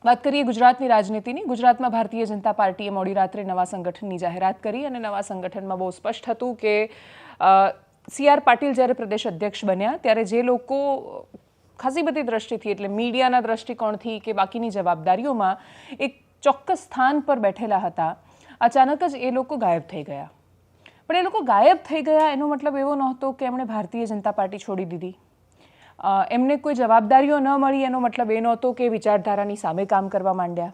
વાત કરીએ ગુજરાતની રાજનીતિની. ગુજરાતમાં ભારતીય જનતા પાર્ટીએ મોડી રાત્રે નવા સંગઠનની જાહેરાત કરી અને નવા સંગઠનમાં બહુ સ્પષ્ટ હતું કે CR પાટીલ જ્યારે પ્રદેશ અધ્યક્ષ બન્યા ત્યારે જે લોકો ખાસી બધી દ્રષ્ટિથી એટલે મીડિયાના દ્રષ્ટિકોણથી કે બાકીની જવાબદારીઓમાં એક ચોક્કસ સ્થાન પર બેઠેલા હતા, અચાનક જ એ લોકો ગાયબ થઈ ગયા. પણ એ લોકો ગાયબ થઈ ગયા એનો મતલબ એવો નહોતો કે એમણે ભારતીય જનતા પાર્ટી છોડી દીધી. એમને કોઈ જવાબદારીઓ ન મળી એનો મતલબ એ નહોતો કે વિચારધારાની સામે કામ કરવા માંડ્યા.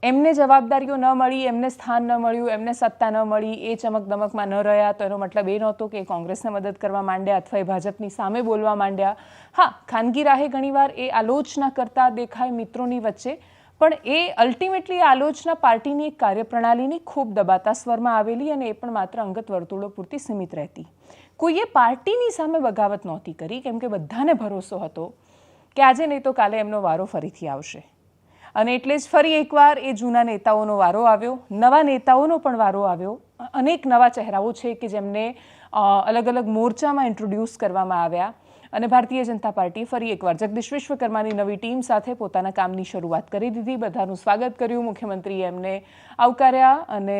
એમને જવાબદારીઓ ન મળી, એમને સ્થાન ન મળ્યું, એમને સત્તા ન મળી, એ ચમકદમકમાં ન રહ્યા તો એનો મતલબ એ નહોતો કે કોંગ્રેસને મદદ કરવા માંડ્યા અથવા એ ભાજપની સામે બોલવા માંડ્યા. હા, ખાનગી રાહે ઘણીવાર એ આલોચના કરતા દેખાય મિત્રોની વચ્ચે, પણ એ અલ્ટિમેટલી આલોચના પાર્ટીની એક કાર્યપ્રણાલીની ખૂબ દબાતા સ્વરમાં આવેલી અને એ પણ માત્ર અંગત વર્તુળો પૂરતી સીમિત રહેતી. કોઈએ પાર્ટીની સામે બગાવત નહોતી કરી, કેમ કે બધાને ભરોસો હતો કે આજે નહીં તો કાલે એમનો વારો ફરીથી આવશે. અને એટલે જ ફરી એકવાર એ જૂના નેતાઓનો વારો આવ્યો, નવા નેતાઓનો પણ વારો આવ્યો. અનેક નવા ચહેરાઓ છે કે જેમને અલગ અલગ મોરચામાં ઇન્ટ્રોડ્યુસ કરવામાં આવ્યા અને ભારતીય જનતા પાર્ટી ફરી એકવાર જગદીશ વિશ્વકર્માની નવી ટીમ સાથે પોતાના કામની શરૂઆત કરી દીધી. બધાનું સ્વાગત કર્યું, મુખ્યમંત્રીએ એમને આવકાર્યા અને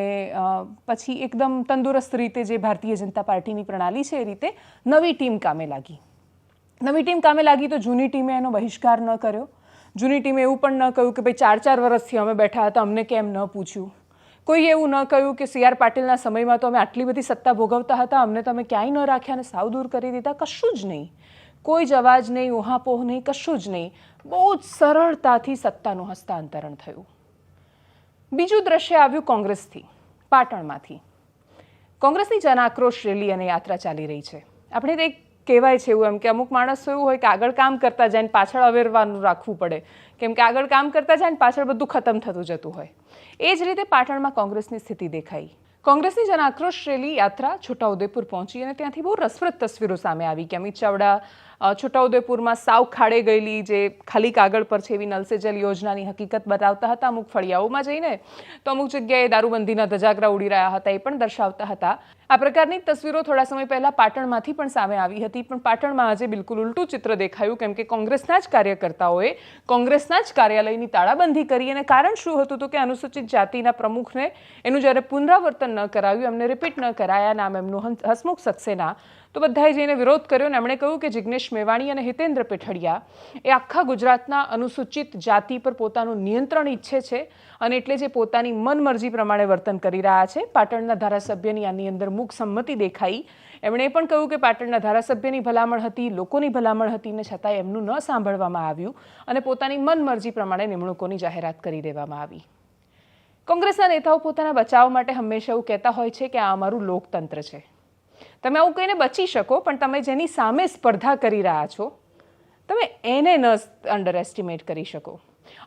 પછી એકદમ તંદુરસ્ત રીતે જે ભારતીય જનતા પાર્ટીની પ્રણાલી છે એ રીતે નવી ટીમ કામે લાગી. નવી ટીમ કામે લાગી તો જૂની ટીમે એનો બહિષ્કાર ન કર્યો. જૂની ટીમે એવું પણ ન કહ્યું કે ભાઈ 4-4 વર્ષથી અમે બેઠા હતા, અમને કેમ ન પૂછ્યું. કોઈએ એવું ન કહ્યું કે CR પાટીલના સમયમાં તો અમે આટલી બધી સત્તા ભોગવતા હતા, અમને તો અમે ક્યાંય ન રાખ્યા અને સાવ દૂર કરી દીધા. કશું જ નહીં, કોઈ જ અવાજ નહીં, ઉહાપોહ નહીં, કશું જ નહીં. બહુ જ સરળતાથી સત્તાનું હસ્તાંતરણ થયું. બીજું દ્રશ્ય આવ્યું કોંગ્રેસથી, પાટણમાંથી. કોંગ્રેસની જન આક્રોશ રેલી અને યાત્રા ચાલી રહી છે. આપણે એક કહેવાય છે એવું એમ કે અમુક માણસો એવું હોય કે આગળ કામ કરતા જાય ને પાછળ અવેરવાનું રાખવું પડે, કેમ કે આગળ કામ કરતા જાય ને પાછળ બધું ખતમ થતું જતું હોય. એ જ રીતે પાટણમાં કોંગ્રેસની સ્થિતિ દેખાઈ. કોંગ્રેસની જન આક્રોશ રેલી યાત્રા છોટાઉદેપુર પહોંચી અને ત્યાંથી બહુ રસપ્રદ તસવીરો સામે આવી કે અમિત ચાવડા છોટાઉદેપુરમાં સાવ ખાડે ગયેલી જે ખાલી કાગળ પર છે એવી નલ સે જલ યોજનાની હકીકત બતાવતા હતા. અમુક ફળિયાઓમાં જઈને તો અમુક જગ્યાએ દારૂબંધીના ધજાગરા ઉડી રહ્યા હતા એ પણ દર્શાવતા હતા. આ પ્રકારની તસવીરો થોડા સમય પહેલા પાટણમાંથી પણ સામે આવી હતી, પણ પાટણમાં આજે બિલકુલ ઉલટું ચિત્ર દેખાયું, કેમ કે કોંગ્રેસના જ કાર્યકર્તાઓએ કોંગ્રેસના જ કાર્યાલયની તાળાબંધી કરી. અને કારણ શું હતું તો કે અનુસૂચિત જાતિના પ્રમુખને એનું જ્યારે પુનરાવર્તન ન કરાવ્યું, એમને રિપીટ ન કરાયા, નામ એમનું હસમુખ સક્સેના, તો બધાએ જઈને વિરોધ કર્યો અને એમણે કહ્યું કે જિગ્નેશ મેવાણી અને હિતેન્દ્ર પીઠડિયા એ આખા ગુજરાતના અનુસૂચિત જાતિ પર પોતાનું નિયંત્રણ ઈચ્છે છે અને એટલે જે પોતાની મનમરજી પ્રમાણે વર્તન કરી રહ્યા છે. પાટણના ધારાસભ્યની આની અંદર મૂક સંમતિ દેખાઈ. એમણે એ પણ કહ્યું કે પાટણના ધારાસભ્યની ભલામણ હતી, લોકોની ભલામણ હતી ને છતાંય એમનું ન સાંભળવામાં આવ્યું અને પોતાની મનમરજી પ્રમાણે નિમણૂકોની જાહેરાત કરી દેવામાં આવી. કોંગ્રેસના નેતાઓ પોતાના બચાવ માટે હંમેશા એવું કહેતા હોય છે કે આ અમારું લોકતંત્ર છે. તમે આવું કહીને બચી શકો, પણ તમે જેની સામે સ્પર્ધા કરી રહ્યા છો તમે એને ન અંડર એસ્ટિમેટ કરી શકો.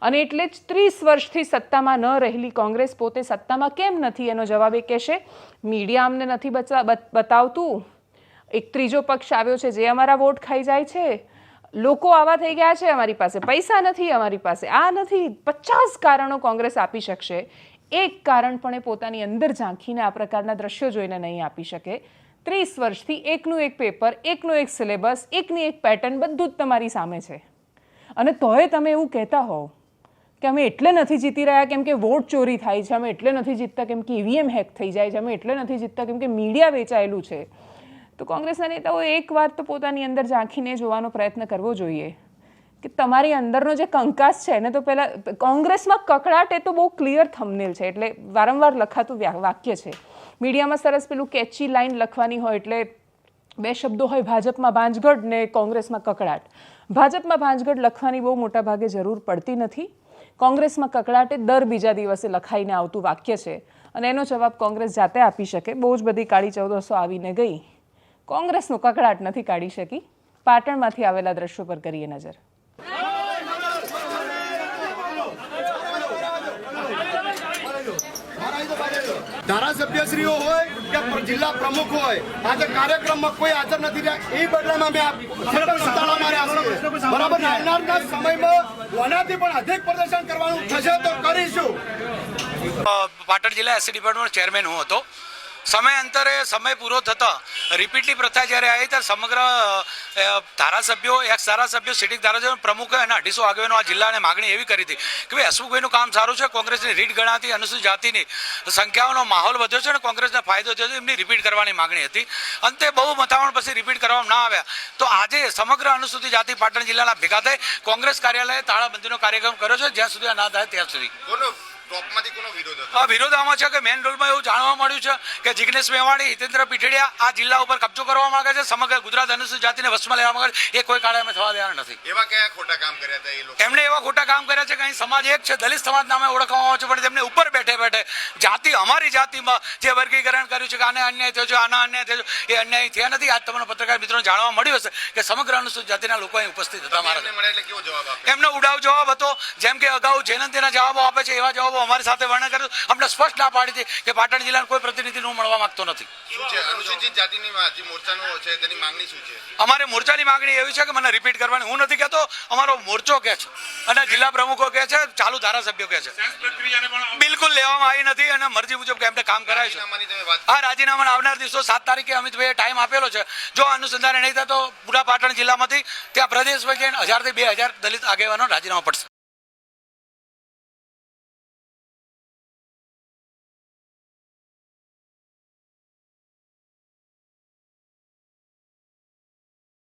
અને એટલે જ 30 વર્ષથી સત્તામાં ન રહેલી કોંગ્રેસ પોતે સત્તામાં કેમ નથી એનો જવાબ એ કહેશે મીડિયા અમને નથી બતાવતું, એક ત્રીજો પક્ષ આવ્યો છે જે અમારા વોટ ખાઈ જાય છે, લોકો આવા થઈ ગયા છે, અમારી પાસે પૈસા નથી, અમારી પાસે આ નથી. 50 કારણો કોંગ્રેસ આપી શકશે, એક કારણ પણ એ પોતાની અંદર ઝાંખીને આ પ્રકારના દ્રશ્યો જોઈને નહીં આપી શકે. 30 વર્ષથી એકનું એક પેપર, એકનું એક સિલેબસ, એકની એક પેટર્ન, બધું જ તમારી સામે છે. અને તોય તમે એવું કહેતા હોવ કે અમે એટલે નથી જીતી રહ્યા કેમ કે વોટ ચોરી થાય છે, અમે એટલે નથી જીતતા કેમ કે EVM હેક થઈ જાય છે, અમે એટલે નથી જીતતા કેમ કે મીડિયા વેચાયેલું છે. તો કોંગ્રેસના નેતાઓ એક વાત તો પોતાની અંદર ઝાંખીને જોવાનો પ્રયત્ન કરવો જોઈએ કે તમારી અંદરનો જે કંકાસ છે એને તો પહેલાં કોંગ્રેસમાં કકળાટ એ તો બહુ ક્લિયર થંબનેલ છે, એટલે વારંવાર લખાતું વાક્ય છે. મીડિયામાં સરસ પેલું કેચી લાઈન લખવાની હોય એટલે 2 શબ્દો હોય, ભાજપમાં ભાંજગઢ ને કોંગ્રેસમાં કકળાટ. ભાજપમાં ભાંજગઢ લખવાની બહુ મોટા ભાગે જરૂર પડતી નથી. કોંગ્રેસમાં કકળાટ એ દર બીજા દિવસે લખાઈને આવતું વાક્ય છે અને એનો જવાબ કોંગ્રેસ જાતે આપી શકે. બહુ જ બધી કાળી ચૌદસો આવીને ગઈ, કોંગ્રેસનો કકળાટ નથી કાઢી શકી. પાટણમાંથી આવેલા દ્રશ્યો પર કરીએ નજર. ધારાસભ્યશ્રીઓ હોય કે જિલ્લા પ્રમુખ હોય, આજે કાર્યક્રમમાં કોઈ હાજર નથી રહ્યા, એ બદલામાં બરાબર આવનારના સમયમાં વનાથી પણ અધિક પ્રદર્શન કરવાનું થશે તો કરીશું. પાટણ જિલ્લા એસસી ડિપાર્ટમેન્ટ ચેરમેન હું હતો સમયાંતરે સમય પૂરો થતા રિપીટલી પ્રથા જ્યારે આવી ત્યારે સમગ્ર ધારાસભ્યો એક્સ ધારાસભ્યો સિટિંગ ધારાસભ્યો પ્રમુખ અને 250 આગેવાનો આ જિલ્લાને માગણી એવી કરી હતી કે ભાઈ હસમુખભાઈનું કામ સારું છે, કોંગ્રેસની રીટ ગણાતી અનુસૂચિત જાતિની સંખ્યાઓનો માહોલ વધ્યો છે અને કોંગ્રેસને ફાયદો થયો છે, એમની રિપીટ કરવાની માગણી હતી. અંતે બહુ મથામણ પછી રિપીટ કરવામાં ના આવ્યા તો આજે સમગ્ર અનુસૂચિત જાતિ પાટણ જિલ્લાના ભેગા થઈ કોંગ્રેસ કાર્યાલયે તાળાબંધીનો કાર્યક્રમ કર્યો છે જ્યાં સુધી આ ના થાય ત્યાં સુધી. આ વિરોધ આમાં છે કે મેઇન રોડમાં એવું જાણવા મળ્યું છે કે જિગ્નેશ મેવાણી, હિતેન્દ્ર પીઠડિયા આ જિલ્લા ઉપર કબજો કરવા માંગે છે, સમગ્ર ગુજરાત અનુસૂચિત જાતિને વશમાં લેવા માંગે છે. એ કોઈ કાળે અમે થવા દેવાના નથી. એવા કયા ખોટા કામ કર્યા હતા એ લોકો? એમણે એવા ખોટા કામ કર્યા છે કે અહીં સમાજ એક છે, દલિત સમાજ નામે ઓળખવામાં આવે છે, પણ તેમને ઉપર બેઠે બેઠે જાતિ અમારી જાતિમાં જે વર્ગીકરણ કર્યું છે કે આને અન્યાય થયો છે, આના અન્યાય થયો છે, એ અન્યાય થયા નથી. આજ તમને પત્રકાર મિત્રોને જાણવા મળ્યું હશે કે સમગ્ર અનુસૂચિત જાતિના લોકો અહીં ઉપસ્થિત હતા. એમનો ઉડાવ જવાબ હતો, જેમ કે અગાઉ જયંતિના જવાબો આપે છે એવા જવાબો અમારી સાથે વર્ણન કર્યું. અમને સ્પષ્ટ ના પાડી હતી કે પાટણ જિલ્લાના કોઈ પ્રતિનિધિ હું મળવા માંગતો નથી. અનુસૂચિત જાતિની જે મોરચાનો છે તેની માંગણી શું છે? અમારે મોરચાની માંગણી એવી છે કે મને રિપીટ કરવાની, હું નથી કહેતો, અમારો મોરચો કહે છે અને જિલ્લા પ્રમુખો કહે છે, ચાલુ ધારાસભ્યો કહે છે. બિલકુલ લેવામાં આવી નથી અને મરજી મુજબ કે એમને કામ કરાય છે. આ રાજીનામાના આવનાર દિવસો 7 તારીખે અમિતભાઈએ ટાઈમ આપેલો છે. જો અનુસંધાને નહીં થાય તો પૂરા પાટણ જિલ્લામાંથી ત્યાં પ્રદેશમાં જઈને 1000 થી 2000 દલિત આગેવાનો રાજીનામા પડશે.